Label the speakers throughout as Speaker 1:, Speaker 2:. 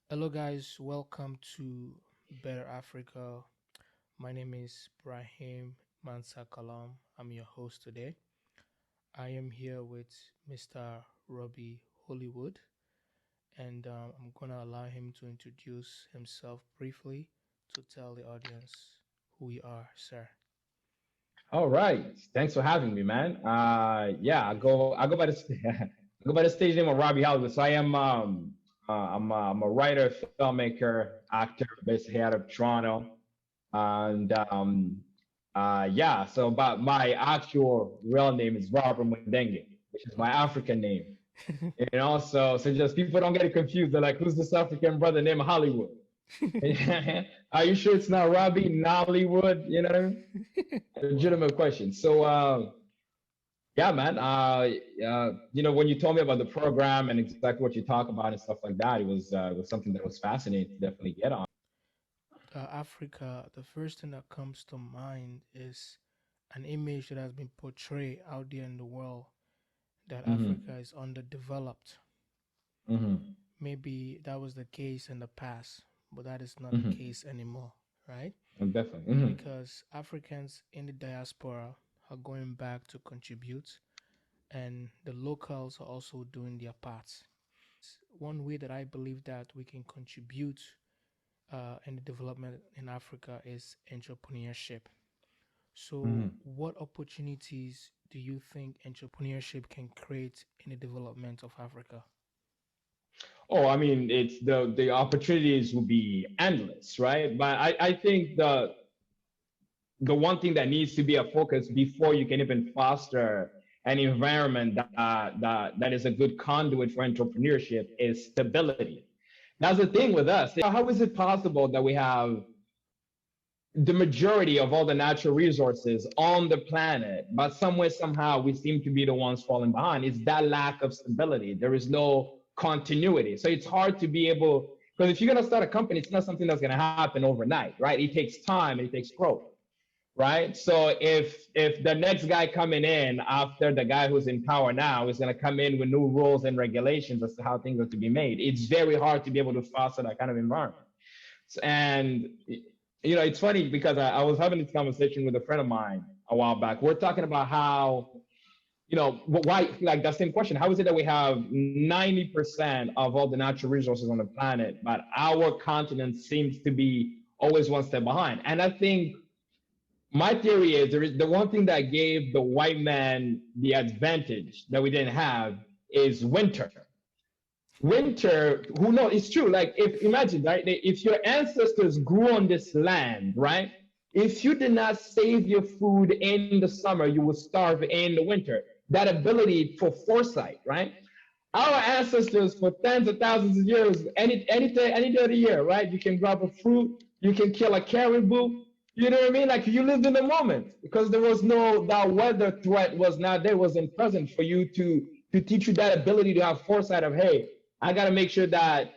Speaker 1: Hello, guys. Welcome to Better Africa. My name is Brahim Mansa Kalam. I'm your host today. I am here with Mr. Roby Hollywood, and I'm going to allow him to introduce himself briefly to tell the audience who we are, sir.
Speaker 2: All right. Thanks for having me, man. Yeah, I go by the I go by the stage name of Robbie Hollywood. So I'm a writer, filmmaker, actor, based here out of Toronto, and yeah. So but my actual real name is Robert Mudenge, which is my African name. So just people don't get it confused. They're like, who's this African brother named Hollywood? Are you sure it's not Robbie Nollywood? You know what I mean? Legitimate question. Yeah, man. When you told me about the program and exactly what you talk about and stuff like that, it was something that was fascinating to definitely get on.
Speaker 1: Africa, the first thing that comes to mind is an image that has been portrayed out there in the world that
Speaker 2: Mm-hmm.
Speaker 1: Africa is underdeveloped.
Speaker 2: Mm-hmm.
Speaker 1: Maybe that was the case in the past, but that is not the
Speaker 2: Mm-hmm.
Speaker 1: case anymore, right?
Speaker 2: Definitely. Mm-hmm.
Speaker 1: Because Africans in the diaspora are going back to contribute, and the locals are also doing their parts. One way that I believe that we can contribute in the development in Africa is entrepreneurship. So,
Speaker 2: Mm-hmm.
Speaker 1: what opportunities do you think entrepreneurship can create in the development of Africa?
Speaker 2: Oh, I mean, it's the opportunities will be endless, right? But I think the one thing that needs to be a focus before you can even foster an environment that is a good conduit for entrepreneurship is stability. That's the thing with us. How is it possible that we have the majority of all the natural resources on the planet, but somewhere, somehow, we seem to be the ones falling behind? It's that lack of stability. There is no continuity. So it's hard to be able, because if you're going to start a company, it's not something that's going to happen overnight, right? It takes time, it takes growth, right? So if the next guy coming in after the guy who's in power now is going to come in with new rules and regulations as to how things are to be made, it's very hard to be able to foster that kind of environment. And it's funny because I was having this conversation with a friend of mine a while back. We're talking about how, why, like that same question, how is it that we have 90% of all the natural resources on the planet, but our continent seems to be always one step behind? And I think my theory is there is the one thing that gave the white man the advantage that we didn't have is winter. Winter, who knows? It's true. Like, if imagine, right? If your ancestors grew on this land, right? If you did not save your food in the summer, you will starve in the winter. That ability for foresight, right? Our ancestors for tens of thousands of years, any day of the year, right? You can grab a fruit, you can kill a caribou. You know what I mean? Like, you lived in the moment because there was no that weather threat was not there, wasn't present for you to teach you that ability to have foresight of, hey, I got to make sure that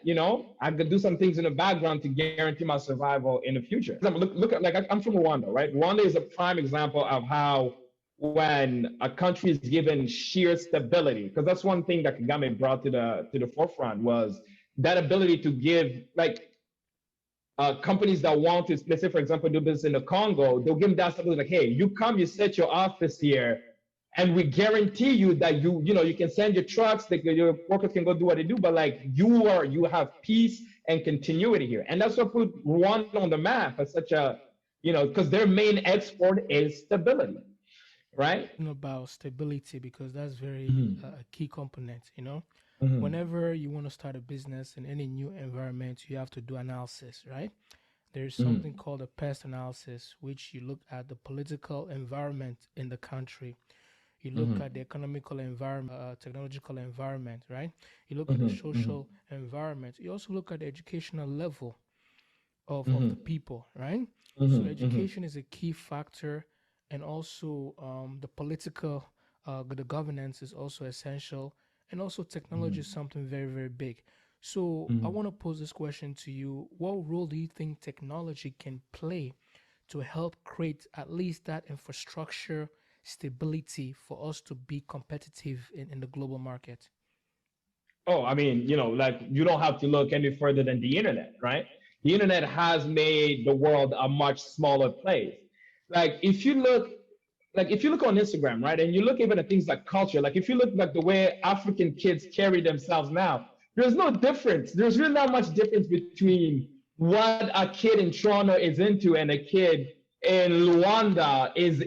Speaker 2: I could do some things in the background to guarantee my survival in the future. Look at, like, I'm from Rwanda, right? Rwanda is a prime example of how when a country is given sheer stability, because that's one thing that Kagame brought to the forefront was that ability to give, like, companies that want to, let's say, for example, do business in the Congo, they'll give them that stability, like, hey, you come, you set your office here, and we guarantee you that you can send your trucks, your workers can go do what they do, but like you have peace and continuity here, and that's what put Rwanda on the map as such a, because their main export is stability, right?
Speaker 1: About stability, because that's very
Speaker 2: Mm-hmm.
Speaker 1: a key component.
Speaker 2: Mm-hmm.
Speaker 1: Whenever you want to start a business in any new environment, you have to do analysis, right? There's something
Speaker 2: Mm-hmm.
Speaker 1: called a pest analysis, which you look at the political environment in the country, you look at the
Speaker 2: Mm-hmm.
Speaker 1: economical environment, technological environment, right? You look at the
Speaker 2: Mm-hmm.
Speaker 1: social environment. You also look at the educational level of the
Speaker 2: Mm-hmm.
Speaker 1: people, right? So
Speaker 2: Mm-hmm. Mm-hmm.
Speaker 1: education is a key factor, and also the political, the governance is also essential, and also technology is something very, very big. So I
Speaker 2: Mm-hmm.
Speaker 1: want to pose this question to you: what role do you think technology can play to help create at least that infrastructure stability for us to be competitive in the global market?
Speaker 2: Oh, I mean, like you don't have to look any further than the internet, right? The internet has made the world a much smaller place. Like if you look on Instagram, right, and you look even at things like culture, like if you look like the way African kids carry themselves now, there's no difference. There's really not much difference between what a kid in Toronto is into and a kid in Luanda is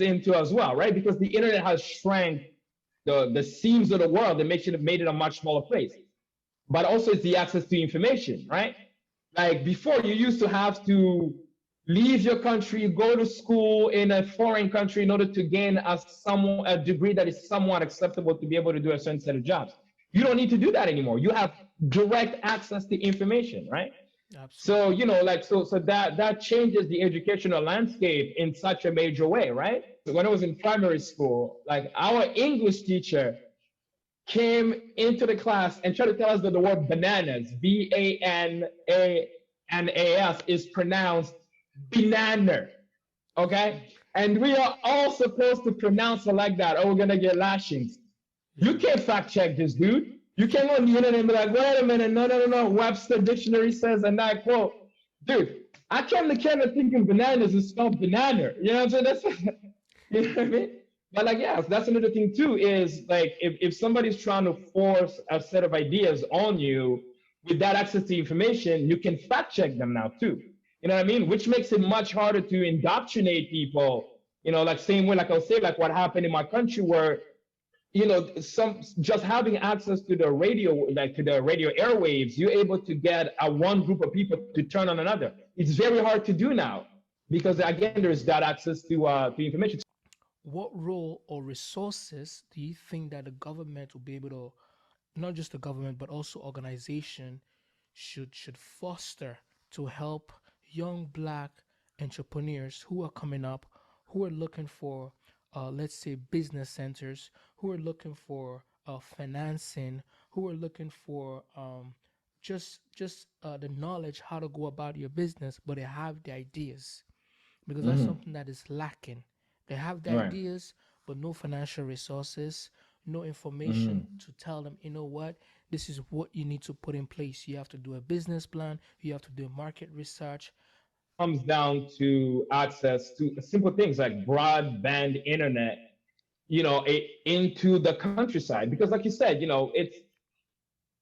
Speaker 2: into as well, right? Because the internet has shrank the seams of the world and made it a much smaller place. But also it's the access to information, right? Like before, you used to have to leave your country, go to school in a foreign country in order to gain a degree that is somewhat acceptable to be able to do a certain set of jobs. You don't need to do that anymore. You have direct access to information, right? So,
Speaker 1: Absolutely.
Speaker 2: that changes the educational landscape in such a major way, right? When I was in primary school, like our English teacher came into the class and tried to tell us that the word bananas, Bananas, is pronounced banana. Okay? And we are all supposed to pronounce it like that, or we're gonna get lashings. You
Speaker 1: Yeah.
Speaker 2: can't fact check this, dude. You can't go on the internet and be like, wait a minute, no, no, no, no. Webster Dictionary says, and I quote, dude, I came to Canada thinking bananas is spelled banana. You know what I'm saying? That's you know what I mean? But like, yeah, that's another thing too, is like if somebody's trying to force a set of ideas on you with that access to information, you can fact check them now too. You know what I mean? Which makes it much harder to indoctrinate people, like same way, like I'll say, like what happened in my country where some just having access to the radio, like to the radio airwaves, you're able to get a one group of people to turn on another. It's very hard to do now because again there's that access to information.
Speaker 1: What role or resources do you think that the government will be able to, not just the government but also organization, should foster to help young black entrepreneurs who are coming up, who are looking for, let's say, business centers, who are looking for financing, who are looking for just the knowledge how to go about your business, but they have the ideas, because that's
Speaker 2: Hmm.
Speaker 1: something that is lacking. They have the
Speaker 2: Right.
Speaker 1: ideas, but no financial resources, no information
Speaker 2: Hmm.
Speaker 1: to tell them, you know what, this is what you need to put in place. You have to do a business plan, you have to do market research.
Speaker 2: Comes down to access to simple things like broadband internet, into the countryside. Because like you said, it's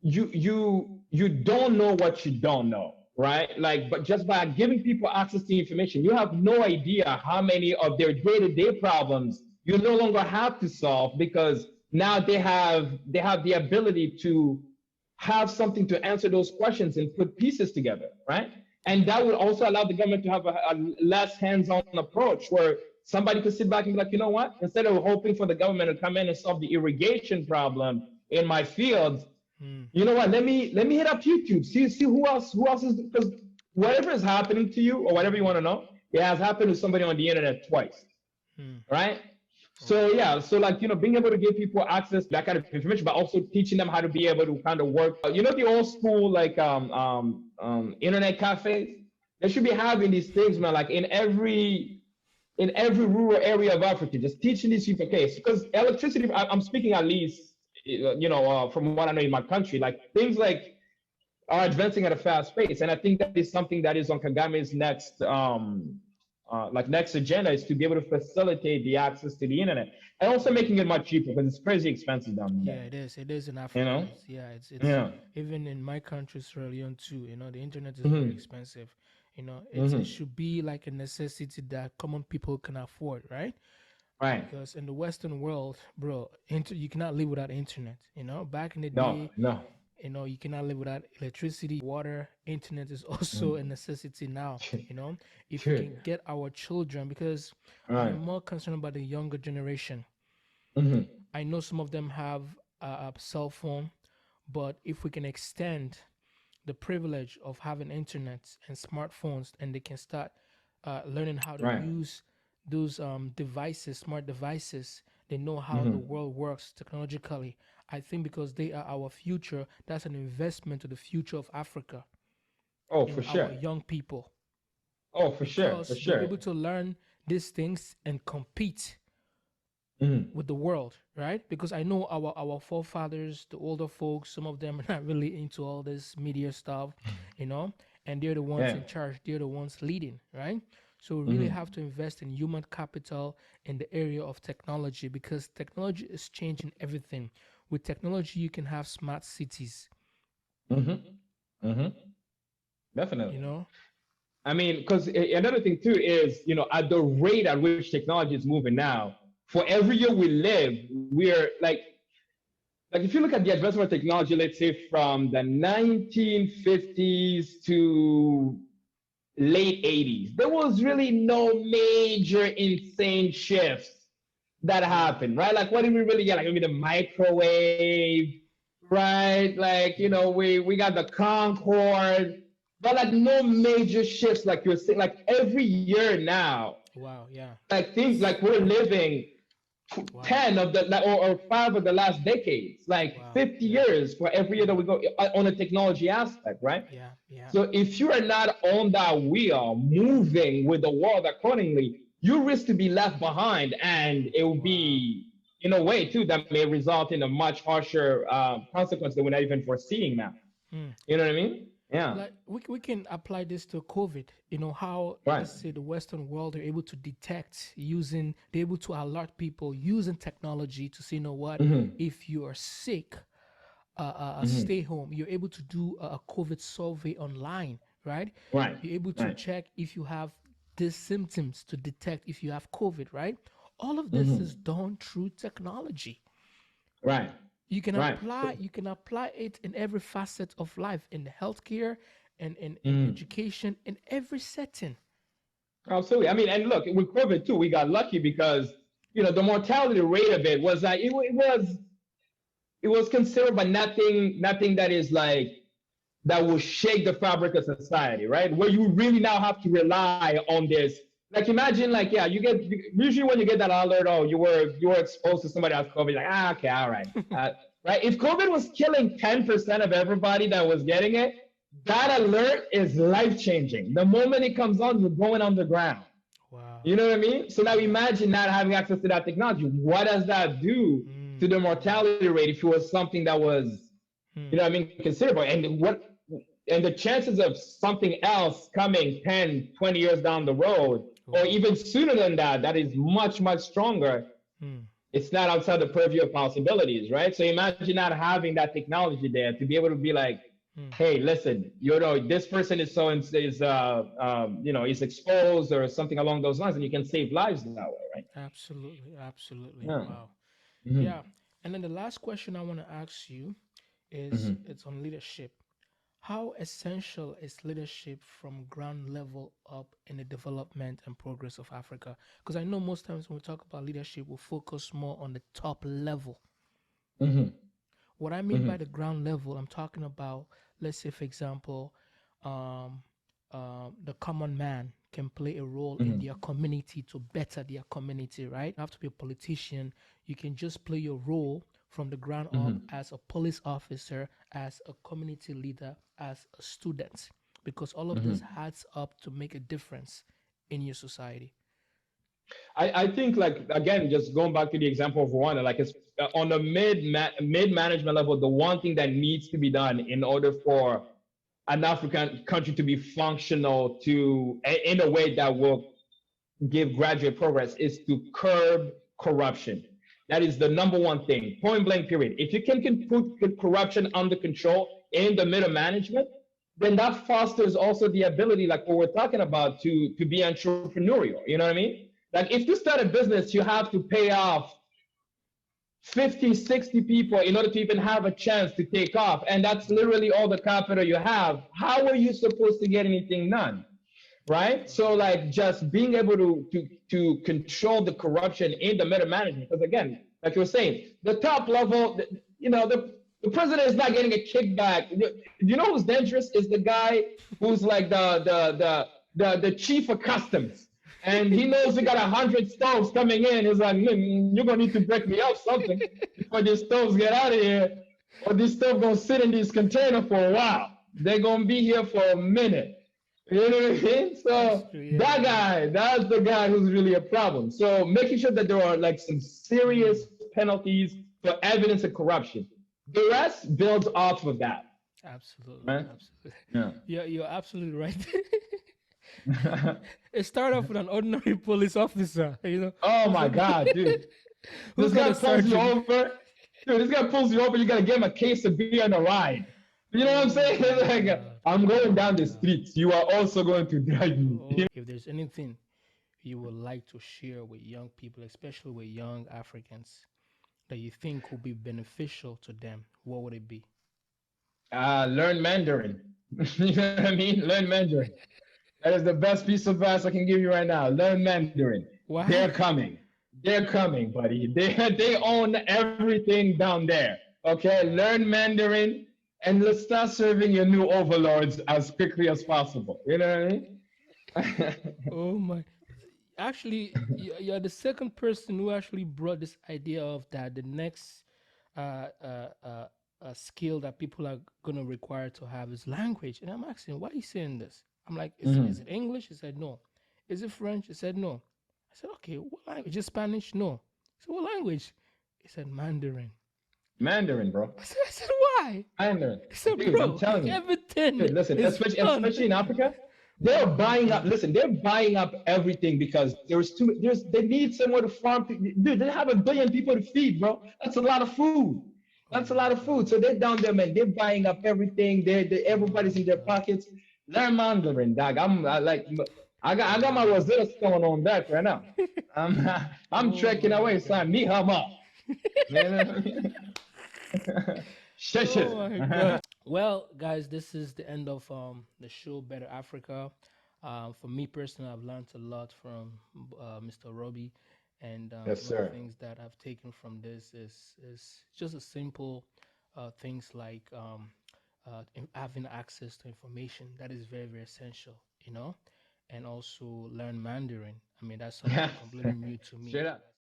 Speaker 2: you don't know what you don't know, right? Like, but just by giving people access to information, you have no idea how many of their day-to-day problems you no longer have to solve because now they have the ability to have something to answer those questions and put pieces together, right? And
Speaker 1: Yeah.
Speaker 2: that would also allow the government to have a less hands-on approach where somebody could sit back and be like, you know what, instead of hoping for the government to come in and solve the irrigation problem in my fields,
Speaker 1: Hmm.
Speaker 2: you know what? Let me hit up YouTube. See who else is, because whatever is happening to you or whatever you want to know, it has happened to somebody on the internet twice,
Speaker 1: Hmm.
Speaker 2: right? So
Speaker 1: Right.
Speaker 2: yeah, so like being able to give people access to that kind of information, but also teaching them how to be able to kind of work. The old school like internet cafes. They should be having these things, man. Like in every rural area of Africa, just teaching these people, okay, because electricity. I'm speaking at least, from what I know in my country, like things like are advancing at a fast pace, and I think that is something that is on Kagame's next agenda is to be able to facilitate the access to the internet and also
Speaker 1: Yeah.
Speaker 2: making it much cheaper because it's crazy expensive down
Speaker 1: Yeah,
Speaker 2: there.
Speaker 1: it is. It is in
Speaker 2: You
Speaker 1: Africa.
Speaker 2: know?
Speaker 1: Yeah, it's
Speaker 2: Yeah.
Speaker 1: even in my country, Sierra Leone too. The internet is very
Speaker 2: Hmm.
Speaker 1: expensive. It
Speaker 2: Hmm.
Speaker 1: should be like a necessity that common people can afford, right?
Speaker 2: Right.
Speaker 1: Because in the Western world, bro, you cannot live without internet. Back in the
Speaker 2: No.
Speaker 1: day,
Speaker 2: No.
Speaker 1: you cannot live without electricity, water. Internet is also a
Speaker 2: Mm.
Speaker 1: necessity now. If we
Speaker 2: Sure.
Speaker 1: can get our children, because I'm
Speaker 2: Right.
Speaker 1: more concerned about the younger generation.
Speaker 2: Hmm.
Speaker 1: I know some of them have a cell phone, but if we can extend the privilege of having internet and smartphones, and they can start learning how to
Speaker 2: Right.
Speaker 1: use those devices, smart devices. They know how the
Speaker 2: Hmm.
Speaker 1: world works technologically. I think because they are our future, that's an investment to the future of Africa,
Speaker 2: Oh, for
Speaker 1: our
Speaker 2: sure.
Speaker 1: young people,
Speaker 2: Oh, for sure. For
Speaker 1: because they'll be
Speaker 2: sure.
Speaker 1: able to learn these things and compete
Speaker 2: Mhm.
Speaker 1: with the world, right? Because I know our forefathers, the older folks, some of them are not really into all this media stuff, you know, and they're the ones
Speaker 2: Yeah.
Speaker 1: in charge, they're the ones leading, right? So we really
Speaker 2: Mhm.
Speaker 1: have to invest in human capital in the area of technology, because technology is changing everything. With technology, you can have smart cities,
Speaker 2: Mhm. Mhm.
Speaker 1: you
Speaker 2: Definitely.
Speaker 1: know.
Speaker 2: I mean, because another thing too is, at the rate at which technology is moving now, for every year we live, we're like if you look at the advancement of technology, let's say from the 1950s to late 80s, there was really no major insane shifts that
Speaker 1: Yeah,
Speaker 2: happened, right? Like, what did we really get? Like, maybe the microwave, right? Like,
Speaker 1: yeah.
Speaker 2: we got the Concorde, but like no major shifts, like you're saying, like every year now,
Speaker 1: Wow, yeah.
Speaker 2: like things like we're living
Speaker 1: Wow,
Speaker 2: 10 of the or 5 of the last decades, like
Speaker 1: wow,
Speaker 2: 50
Speaker 1: yeah,
Speaker 2: years for every year that
Speaker 1: yeah,
Speaker 2: we go on a technology aspect, right?
Speaker 1: yeah, yeah.
Speaker 2: So if you are not on that wheel, moving with the world accordingly, you risk to be left behind, and it will
Speaker 1: Wow.
Speaker 2: be in a way too that may result in a much harsher consequence that we're not even foreseeing now.
Speaker 1: Hmm.
Speaker 2: You know what I mean? Yeah.
Speaker 1: Like we can apply this to COVID. You know how,
Speaker 2: Right.
Speaker 1: let's say, the Western world are able to detect using, they're able to alert people using technology to say, you know what,
Speaker 2: Mm-hmm.
Speaker 1: if you are sick,
Speaker 2: Mm-hmm.
Speaker 1: stay home. You're able to do a COVID survey online, right?
Speaker 2: Right.
Speaker 1: You're able to
Speaker 2: Right.
Speaker 1: check if you have these symptoms to detect if you have COVID, right? All of this is
Speaker 2: Mm-hmm.
Speaker 1: done through technology.
Speaker 2: Right. Right.
Speaker 1: You can apply it in every facet of life, in healthcare and in
Speaker 2: Mm-hmm.
Speaker 1: education, in every setting.
Speaker 2: Absolutely. I mean, and look, with COVID too, we got lucky because the mortality rate of it was like it was considered, but nothing that is like that will shake the fabric of society, right? Where you really now have to rely on this. Like imagine, like yeah, usually when you get that alert, oh, you were exposed to somebody else COVID, like okay, all right, right. If COVID was killing 10% of everybody that was getting it, that alert is life changing. The moment it comes on, you're going underground.
Speaker 1: Wow.
Speaker 2: You know what I mean? So now
Speaker 1: Yeah.
Speaker 2: imagine not having access to that technology. What does that do to
Speaker 1: Mm,
Speaker 2: the
Speaker 1: mm,
Speaker 2: mortality rate if it was something that was,
Speaker 1: mm.
Speaker 2: what I mean, considerable? And the chances of something else coming 10, 20 years down the road, or
Speaker 1: Wow.
Speaker 2: even sooner than that, that is much, much stronger.
Speaker 1: Mm,
Speaker 2: It's not outside the purview of possibilities, right? So imagine not having that technology there to be able to be like,
Speaker 1: mm.
Speaker 2: hey, listen, this person is so is exposed or something along those lines, and you can save lives that way, right?
Speaker 1: Absolutely. Absolutely.
Speaker 2: Yeah.
Speaker 1: Wow.
Speaker 2: Mm-hmm.
Speaker 1: Yeah. And then the last question I want to ask you is,
Speaker 2: Mm-hmm.
Speaker 1: it's on leadership. How essential is leadership from ground level up in the development and progress of Africa? Because I know most times when we talk about leadership, we focus more on the top level.
Speaker 2: Mm-hmm.
Speaker 1: What I mean
Speaker 2: Mm-hmm.
Speaker 1: by the ground level, I'm talking about, let's say, for example, um, the common man can play a role in
Speaker 2: Mm-hmm.
Speaker 1: their community to better their community, right? You have to be a politician. You can just play your role from the ground up
Speaker 2: Mm-hmm.
Speaker 1: as a police officer, as a community leader, as a student, because all of this
Speaker 2: Mm-hmm.
Speaker 1: adds up to make a difference in your society.
Speaker 2: I think like again, just going back to the example of Rwanda, like it's on the mid management level, the one thing that needs to be done in order for an African country to be functional in a way that will give gradual progress is to curb corruption. That is the number one thing, point blank period. If you can put corruption under control in the middle management, then that fosters also the ability, like what we're talking about, to be entrepreneurial. You know what I mean? Like if you start a business, you have to pay off 50, 60 people in order to even have a chance to take off. And that's literally all the capital you have. How are you supposed to get anything done? Right? So like just being able to control the corruption in the middle management. Because again, like you were saying, the top level, the president is not getting a kickback. You know who's dangerous is the guy who's like the chief of customs. And he knows he got 100 stoves coming in. He's like, you're gonna need to break me up something before these stoves get out of here, or these stoves gonna sit in this container for a while. They're gonna be here for a minute. You know what I mean?
Speaker 1: That's
Speaker 2: So
Speaker 1: true. Yeah,
Speaker 2: that
Speaker 1: yeah.
Speaker 2: guy, that's the guy who's really a problem. So making sure that there are like some serious
Speaker 1: Mm,
Speaker 2: penalties for evidence of corruption. The rest builds off of that,
Speaker 1: absolutely,
Speaker 2: right?
Speaker 1: absolutely.
Speaker 2: Yeah.
Speaker 1: You're absolutely right. It started off with an ordinary police officer,
Speaker 2: Oh
Speaker 1: who's
Speaker 2: my
Speaker 1: gonna
Speaker 2: God, dude.
Speaker 1: who
Speaker 2: This
Speaker 1: got
Speaker 2: guy
Speaker 1: a
Speaker 2: pulls you
Speaker 1: sergeant.
Speaker 2: over. Dude, this guy pulls you over. You gotta give him a case of beer and a ride. You know what I'm
Speaker 1: Oh
Speaker 2: saying?
Speaker 1: my
Speaker 2: It's like,
Speaker 1: god.
Speaker 2: I'm
Speaker 1: Oh
Speaker 2: going
Speaker 1: my
Speaker 2: down the
Speaker 1: god.
Speaker 2: streets. You are also going to drive me.
Speaker 1: Oh, if there's anything you would like to share with young people, especially with young Africans, that you think will be beneficial to them, what would it be?
Speaker 2: Learn Mandarin. You know what I mean? Learn Mandarin. That is the best piece of advice I can give you right now. Learn Mandarin. They're
Speaker 1: Why?
Speaker 2: coming. They're coming, buddy. They own everything down there. Okay, learn
Speaker 1: Wow.
Speaker 2: Mandarin and let's start serving your new overlords as quickly as possible. You know what I mean?
Speaker 1: Oh my. Actually, you're the second person who actually brought this idea of that the next uh, uh, uh, skill that people are gonna require to have is language. And I'm asking, why are you saying this? I'm like, is
Speaker 2: Mhm.
Speaker 1: it English? He said no. Is it French? He said no. I said, okay, what language? Is it Spanish? No. I said, what language? He said Mandarin.
Speaker 2: Mandarin, bro.
Speaker 1: I said, why?
Speaker 2: Mandarin.
Speaker 1: He said,
Speaker 2: Dude, I'm
Speaker 1: bro,
Speaker 2: telling you.
Speaker 1: everything
Speaker 2: Dude, listen,
Speaker 1: is fun.
Speaker 2: especially in Africa, they're
Speaker 1: Oh my
Speaker 2: buying up.
Speaker 1: god.
Speaker 2: Listen, they're buying up everything because they need somewhere to farm. Dude, they have 1 billion people to feed, bro. That's a lot of food.
Speaker 1: Oh
Speaker 2: That's a
Speaker 1: my
Speaker 2: lot of food.
Speaker 1: god.
Speaker 2: So they're down there, man. They're buying up everything.
Speaker 1: Oh
Speaker 2: Everybody's
Speaker 1: my
Speaker 2: in their
Speaker 1: god.
Speaker 2: pockets. Learn Mandarin, dog. I got my
Speaker 1: Wow.
Speaker 2: Rosetta Stone on deck right now. I'm I'm
Speaker 1: Oh
Speaker 2: trekking
Speaker 1: my
Speaker 2: away, son.
Speaker 1: god.
Speaker 2: Me hama. Shit,
Speaker 1: Oh
Speaker 2: shit.
Speaker 1: my god. Well, guys, this is the end of the show Better Africa. For me personally, I've learned a lot from Mr. Roby, and
Speaker 2: Yes,
Speaker 1: some of the
Speaker 2: sir.
Speaker 1: things that I've taken from this is just a simple things like having access to information that is very very essential, and also learn Mandarin. I mean, that's something completely new to me.
Speaker 2: Straight up.